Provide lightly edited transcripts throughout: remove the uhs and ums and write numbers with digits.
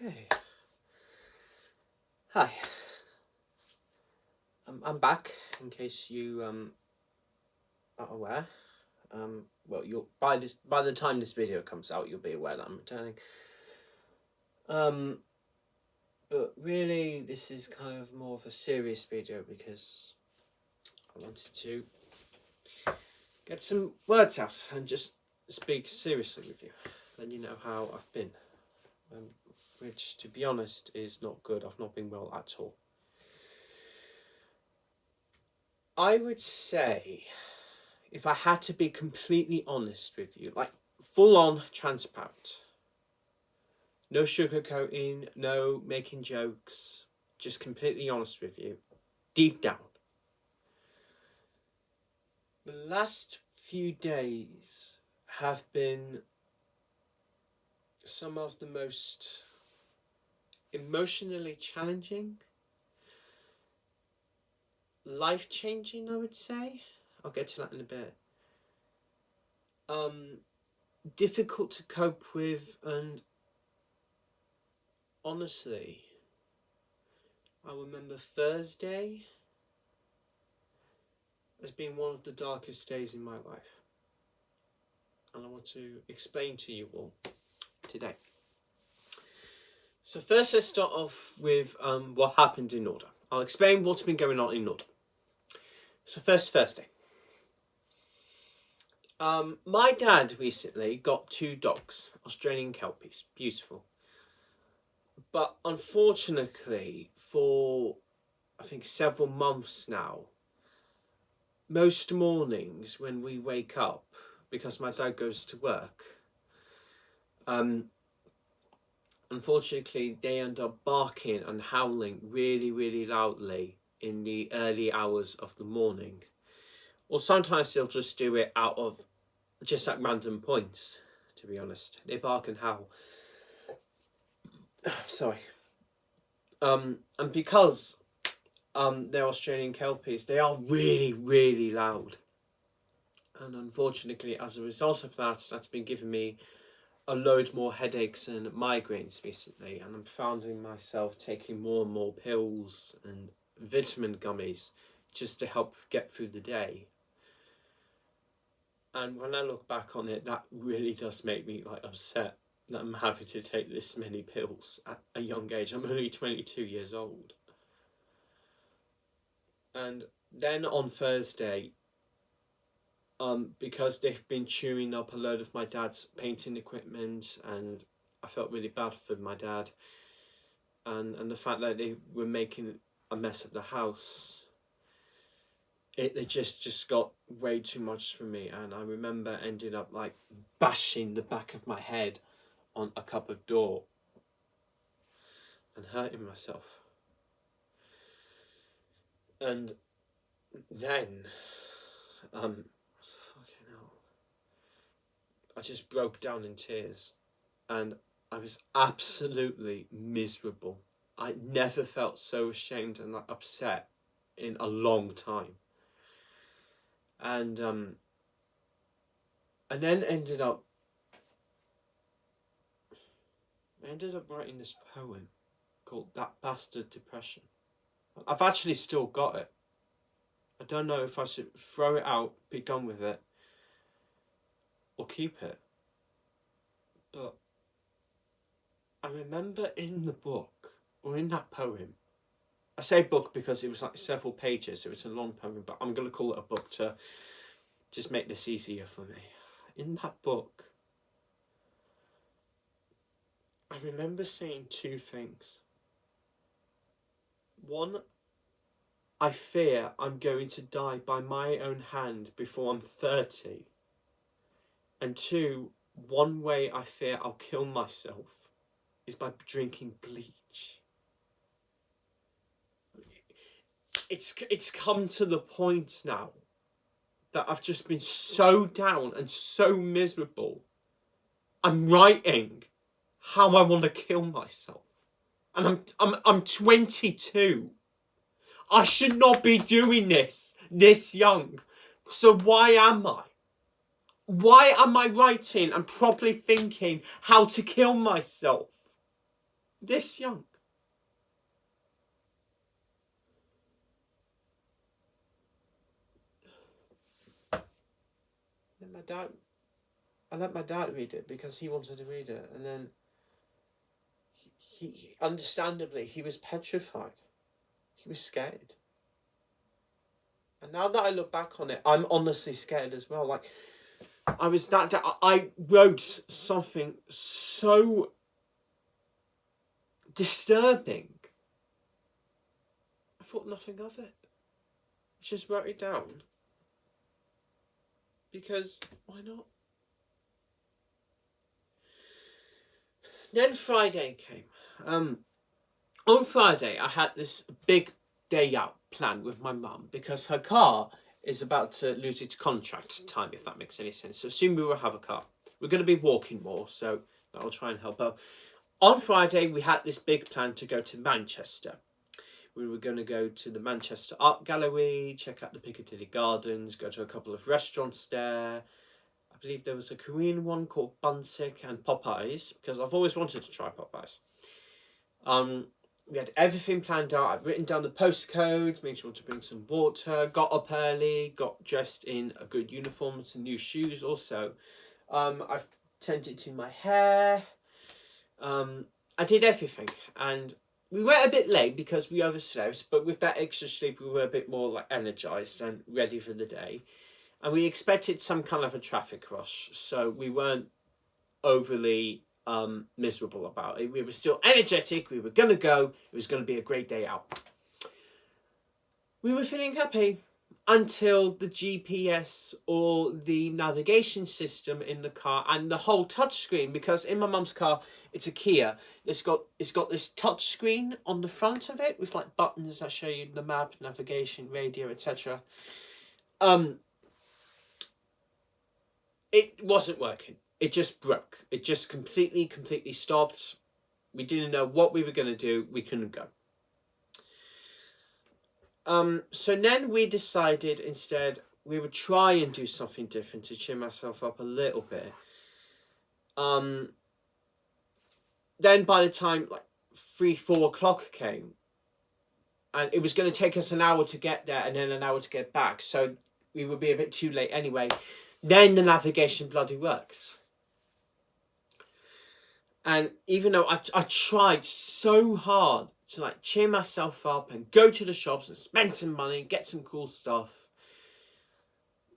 Okay. Hi. I'm back. In case you are aware. Well, you'll by the time this video comes out, you'll be aware that I'm returning. But really, this is kind of more of a serious video because I wanted to get some words out and just speak seriously with you, let you know how I've been. Which, to be honest, is not good. I've not been well at all. I would say, if I had to be completely honest with you, like full on transparent, no sugarcoating, no making jokes, just completely honest with you, deep down, the last few days have been some of the most emotionally challenging, life-changing, I would say. I'll get to that in a bit. Difficult to cope with, and honestly, I remember Thursday as being one of the darkest days in my life. And I want to explain to you all today. So first, let's start off with what happened in order. I'll explain what's been going on in order. So first Thursday. My dad recently got 2 dogs, Australian Kelpies, beautiful. But unfortunately, for I think several months now, most mornings when we wake up, because my dad goes to work, unfortunately they end up barking and howling really, really loudly in the early hours of the morning. Or sometimes they'll just do it out of just at random points, to be honest. They bark and howl. Sorry. And because they're Australian Kelpies, they are really, really loud. And unfortunately, as a result of that, that's been giving me a load more headaches and migraines recently. And I'm finding myself taking more and more pills and vitamin gummies just to help get through the day. And when I look back on it, that really does make me upset that I'm having to take this many pills at a young age. I'm only 22 years old. And then on Thursday, because they've been chewing up a load of my dad's painting equipment, and I felt really bad for my dad, and the fact that they were making a mess of the house, it just got way too much for me. And I remember ending up bashing the back of my head on a cupboard door and hurting myself. And then fucking hell, I just broke down in tears, and I was absolutely miserable. I never felt so ashamed and upset in a long time. And then ended up writing this poem called That Bastard Depression. I've actually still got it. I don't know if I should throw it out, be done with it, or keep it. But I remember in the book, or in that poem, I say book because it was several pages, so it's a long poem, but I'm going to call it a book to just make this easier for me. In that book, I remember saying 2 things. One, I fear I'm going to die by my own hand before I'm 30. And 2, one way I fear I'll kill myself is by drinking bleach. It's come to the point now that I've just been so down and so miserable. I'm writing how I want to kill myself, and I'm 22. I should not be doing this young. So why am I? Why am I writing and properly thinking how to kill myself? this young. Then I let my dad read it because he wanted to read it, and then he understandably, he was petrified. He was scared. And now that I look back on it, I'm honestly scared as well. Like, I wrote something so disturbing. I thought nothing of it. Just wrote it down. Because, why not? Then Friday came. On Friday, I had this big day out planned with my mum because her car is about to lose its contract time, if that makes any sense. So soon we will have a car. We're going to be walking more, so that'll try and help out. On Friday, we had this big plan to go to Manchester. We were going to go to the Manchester Art Gallery, check out the Piccadilly Gardens, go to a couple of restaurants there. I believe there was a Korean one called Bunsik and Popeyes, because I've always wanted to try Popeyes. We had everything planned out. I'd written down the postcodes, made sure to bring some water, got up early, got dressed in a good uniform, some new shoes also. I've tended to my hair. I did everything, and we went a bit late because we overslept, but with that extra sleep, we were a bit more like energized and ready for the day. And we expected some kind of a traffic rush, so we weren't overly miserable about it. We were still energetic. We were going to go. It was going to be a great day out. We were feeling happy until the GPS or the navigation system in the car and the whole touchscreen, because in my mum's car, it's a Kia. It's got this touchscreen on the front of it with like buttons that show you the map, navigation, radio, etc. It wasn't working. It just broke. It just completely stopped. We didn't know what we were going to do. We couldn't go. So then we decided instead we would try and do something different to cheer myself up a little bit. Then by the time like 3-4 o'clock came, and it was going to take us an hour to get there and then an hour to get back, so we would be a bit too late anyway. Then the navigation bloody worked. And even though I tried so hard to like cheer myself up and go to the shops and spend some money, get some cool stuff,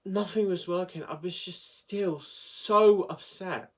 nothing was working. I was just still so upset.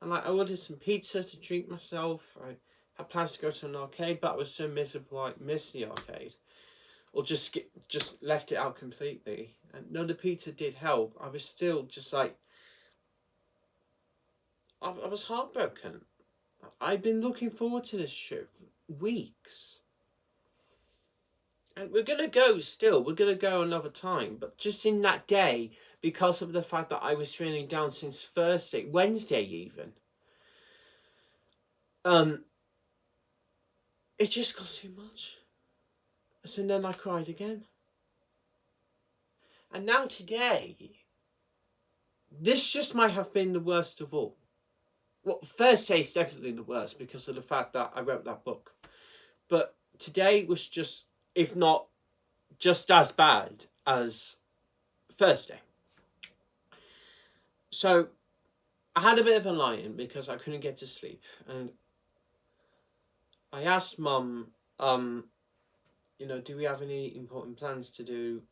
And like I ordered some pizza to treat myself. I had plans to go to an arcade, but I was so miserable I missed the arcade. Or just left it out completely. And no, the pizza did help. I was still just like, I was heartbroken. I've been looking forward to this trip for weeks. And we're going to go still. We're going to go another time. But just in that day, because of the fact that I was feeling down since Wednesday even, it just got too much. So then I cried again. And now today, this just might have been the worst of all. Well, Thursday is definitely the worst because of the fact that I wrote that book. But today was just, if not just as bad as Thursday. So I had a bit of a lie-in because I couldn't get to sleep. And I asked Mum, do we have any important plans to do?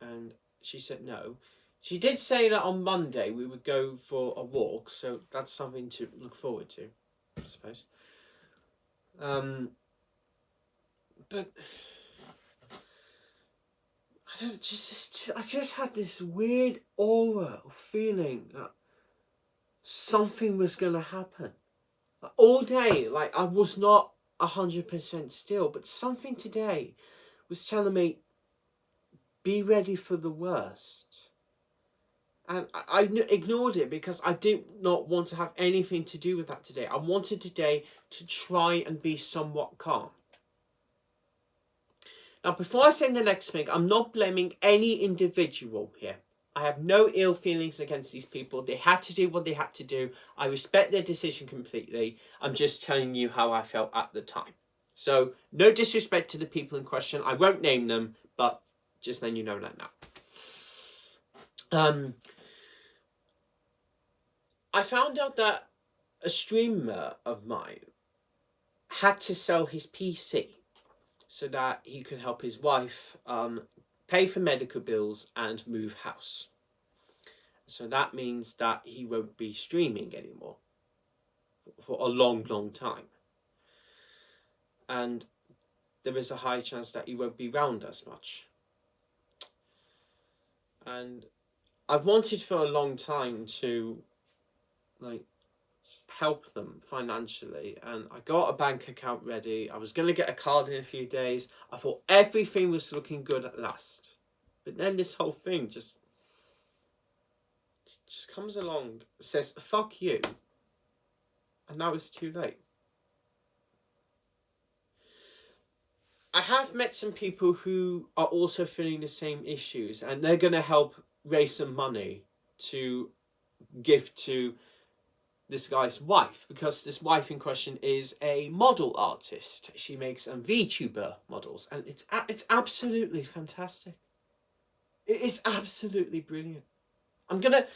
And she said no. She did say that on Monday we would go for a walk, so that's something to look forward to, I suppose. But I just had this weird aura of feeling that something was going to happen. Like, all day, like I was not 100% still, but something today was telling me, be ready for the worst. And I ignored it because I did not want to have anything to do with that today. I wanted today to try and be somewhat calm. Now, before I say the next thing, I'm not blaming any individual here. I have no ill feelings against these people. They had to do what they had to do. I respect their decision completely. I'm just telling you how I felt at the time. So, no disrespect to the people in question. I won't name them, but just letting you know that now. I found out that a streamer of mine had to sell his PC so that he could help his wife pay for medical bills and move house. So that means that he won't be streaming anymore for a long, long time. And there is a high chance that he won't be around as much. And I've wanted for a long time to help them financially, and I got a bank account ready. I was going to get a card in a few days. I thought everything was looking good at last. But then this whole thing just comes along, says, fuck you. And now it's too late. I have met some people who are also feeling the same issues, and they're going to help raise some money to give to this guy's wife, because this wife in question is a model artist. She makes VTuber models, and it's absolutely fantastic. It is absolutely brilliant. I'm gonna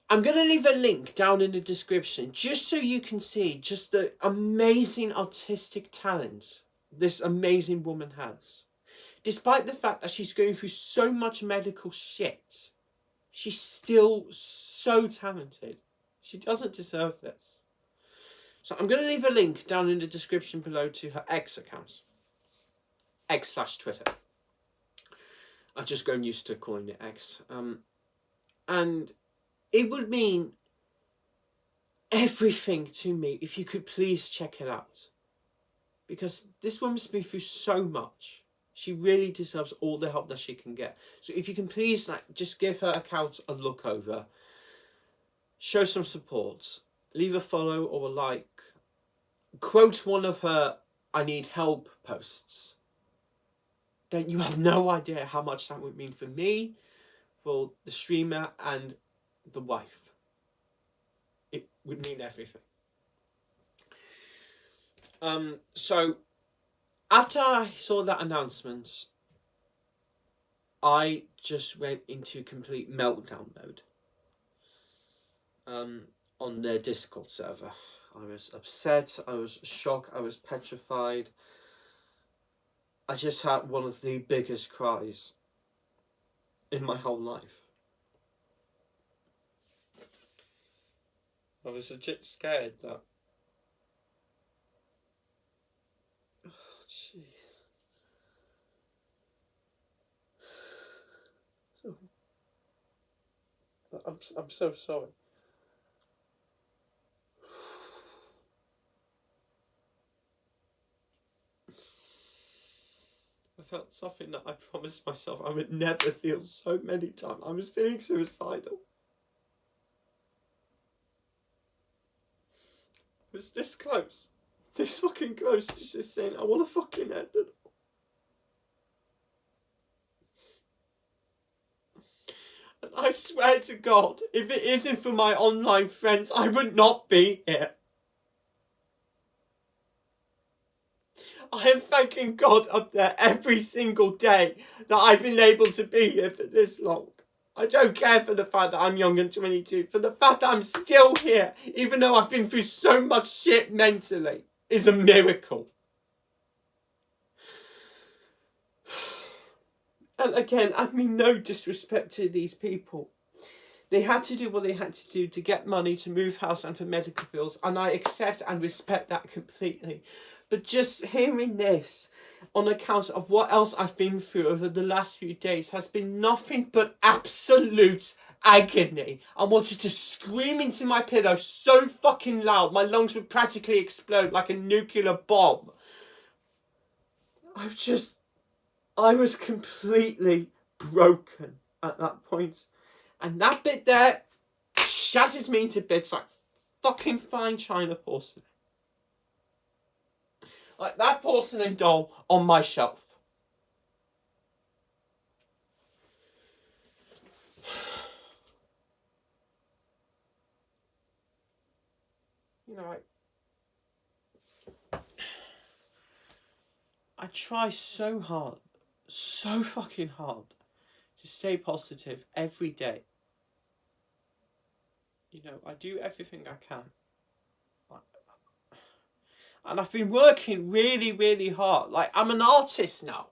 leave a link down in the description just so you can see just the amazing artistic talent this amazing woman has. Despite the fact that she's going through so much medical shit, she's still so talented. She doesn't deserve this. So I'm going to leave a link down in the description below to her X account. X/Twitter. I've just grown used to calling it X. And it would mean everything to me if you could please check it out. Because this woman's been through so much. She really deserves all the help that she can get. So if you can please just give her account a look over. Show some support. Leave a follow or a like. Quote one of her I need help posts. Then you have no idea how much that would mean for me, for the streamer and the wife. It would mean everything. So after I saw that announcement, I just went into complete meltdown mode. On their Discord server. I was upset, I was shocked, I was petrified. I just had one of the biggest cries in my whole life. I was legit scared that... Oh, jeez. I'm so sorry. I felt something that I promised myself I would never feel so many times. I was feeling suicidal. I was this close. This fucking close to just saying, I want to fucking end it. And I swear to God, if it isn't for my online friends, I would not be here. I am thanking God up there every single day that I've been able to be here for this long. I don't care for the fact that I'm young and 22. For the fact that I'm still here, even though I've been through so much shit mentally, is a miracle. And again, I mean no disrespect to these people. They had to do what they had to do to get money to move house and for medical bills, and I accept and respect that completely. But just hearing this on account of what else I've been through over the last few days has been nothing but absolute agony. I wanted to scream into my pillow so fucking loud my lungs would practically explode like a nuclear bomb. I was completely broken at that point. And that bit there shattered me into bits like fucking fine china porcelain. Like that porcelain doll on my shelf. you know, I try so hard, so fucking hard, to stay positive every day. You know, I do everything I can. And I've been working really, really hard. Like, I'm an artist now.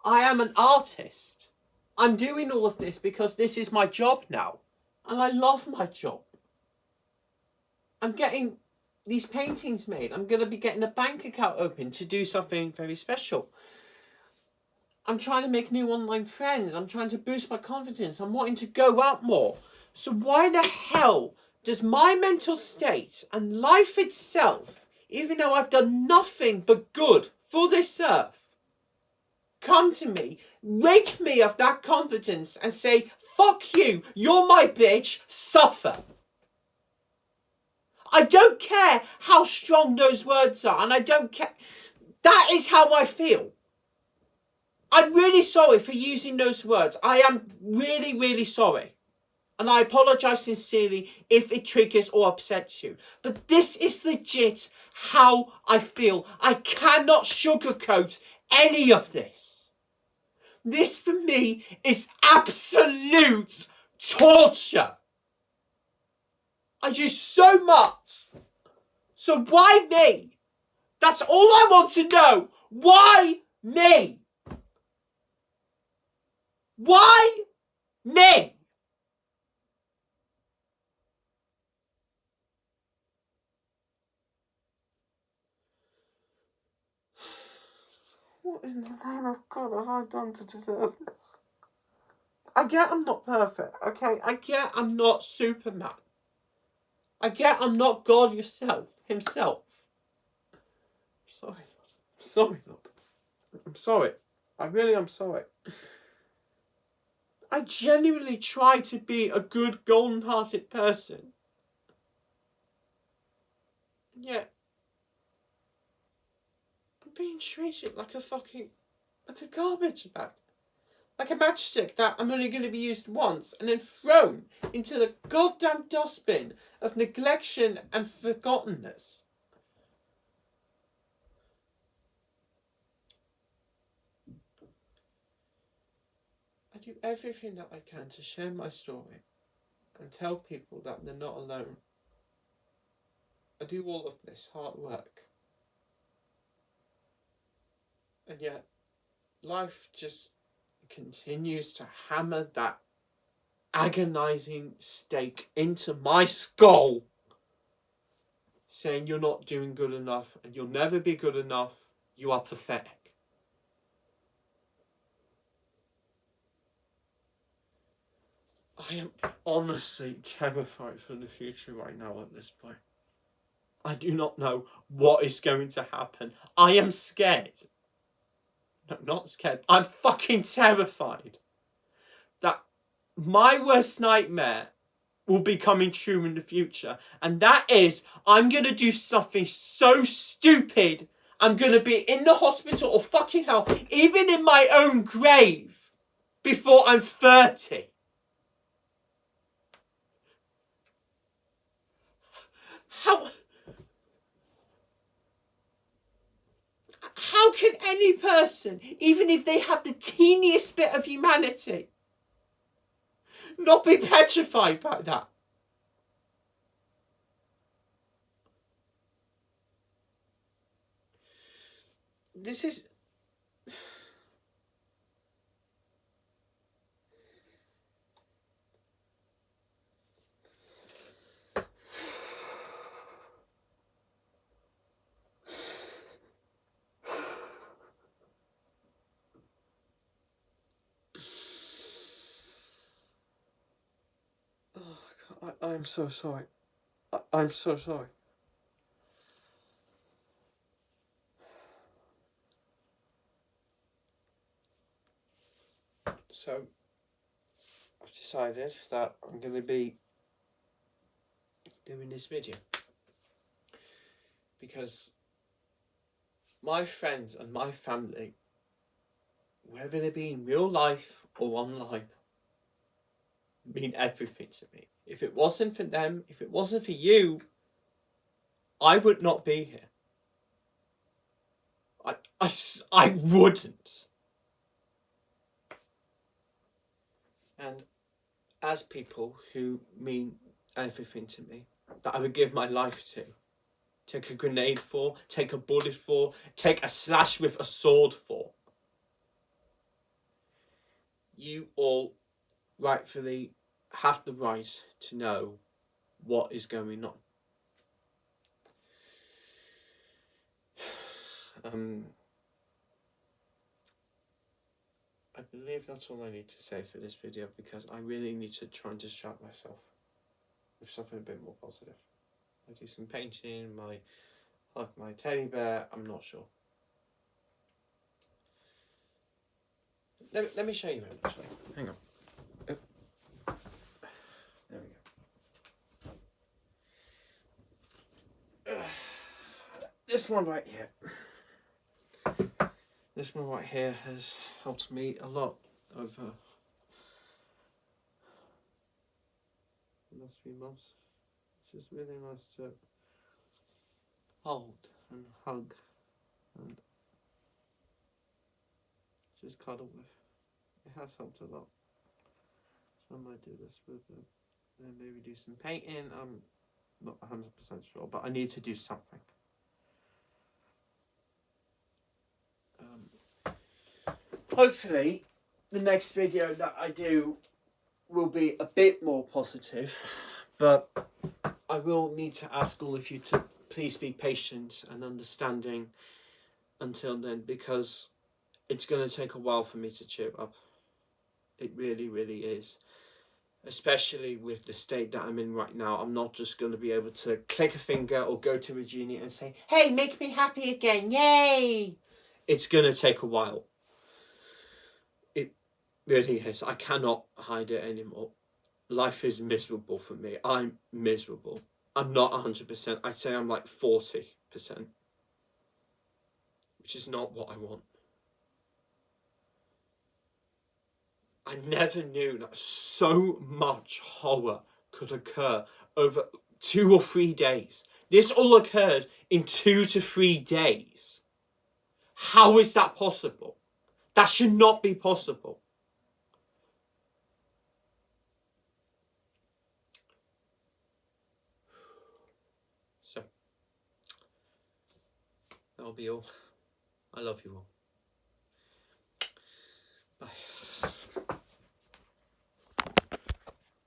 I am an artist. I'm doing all of this because this is my job now. And I love my job. I'm getting these paintings made. I'm going to be getting a bank account open to do something very special. I'm trying to make new online friends. I'm trying to boost my confidence. I'm wanting to go out more. So why the hell does my mental state and life itself, even though I've done nothing but good for this earth, come to me, rape me of that confidence and say, fuck you, you're my bitch, suffer. I don't care how strong those words are, and I don't care. That is how I feel. I'm really sorry for using those words. I am really, really sorry. And I apologise sincerely if it triggers or upsets you. But this is legit how I feel. I cannot sugarcoat any of this. This for me is absolute torture. I do so much. So why me? That's all I want to know. Why me? Why me? What in the name of God have I done to deserve this? I get I'm not perfect, okay? I get I'm not Superman. I get I'm not God himself. Sorry, Lord. I'm sorry. I really am sorry. I genuinely try to be a good, golden-hearted person. And yet, I'm being treated like a garbage bag. Like a matchstick that I'm only going to be used once and then thrown into the goddamn dustbin of neglection and forgottenness. I do everything that I can to share my story and tell people that they're not alone. I do all of this hard work. And yet, life just continues to hammer that agonizing stake into my skull, saying you're not doing good enough and you'll never be good enough. You are pathetic. I am honestly terrified for the future right now at this point. I do not know what is going to happen. I am scared. No, not scared. I'm fucking terrified that my worst nightmare will be coming true in the future. And that is, I'm going to do something so stupid. I'm going to be in the hospital or fucking hell, even in my own grave, before I'm 30. How can any person, even if they have the teeniest bit of humanity, not be petrified by that? This is... I'm so sorry. I'm so sorry. So, I've decided that I'm going to be doing this video. Because my friends and my family, whether they be in real life or online, mean everything to me. If it wasn't for them, if it wasn't for you, I would not be here. I wouldn't. And as people who mean everything to me, that I would give my life to, take a grenade for, take a bullet for, take a slash with a sword for, you all rightfully have the right to know what is going on. I believe that's all I need to say for this video, because I really need to try and distract myself with something a bit more positive. I do some painting, my teddy bear, I'm not sure. Let me show you him actually. Hang on. Oh. There we go. This one right here. This one right here has helped me a lot over the last few months. It's just really nice to hold and hug and just cuddle with. It has helped a lot. So I might do this with it. And maybe do some painting. I'm not 100% sure, but I need to do something. Hopefully, the next video that I do will be a bit more positive, but I will need to ask all of you to please be patient and understanding until then, because it's going to take a while for me to cheer up. It really, really is. Especially with the state that I'm in right now. I'm not just going to be able to click a finger or go to Regina and say, hey, make me happy again, yay! It's going to take a while. It really is. I cannot hide it anymore. Life is miserable for me. I'm miserable. I'm not 100%. I'd say I'm like 40%. Which is not what I want. I never knew that so much horror could occur over 2 or 3 days. This all occurred in 2 to 3 days. How is that possible? That should not be possible. So, that'll be all. I love you all. Bye.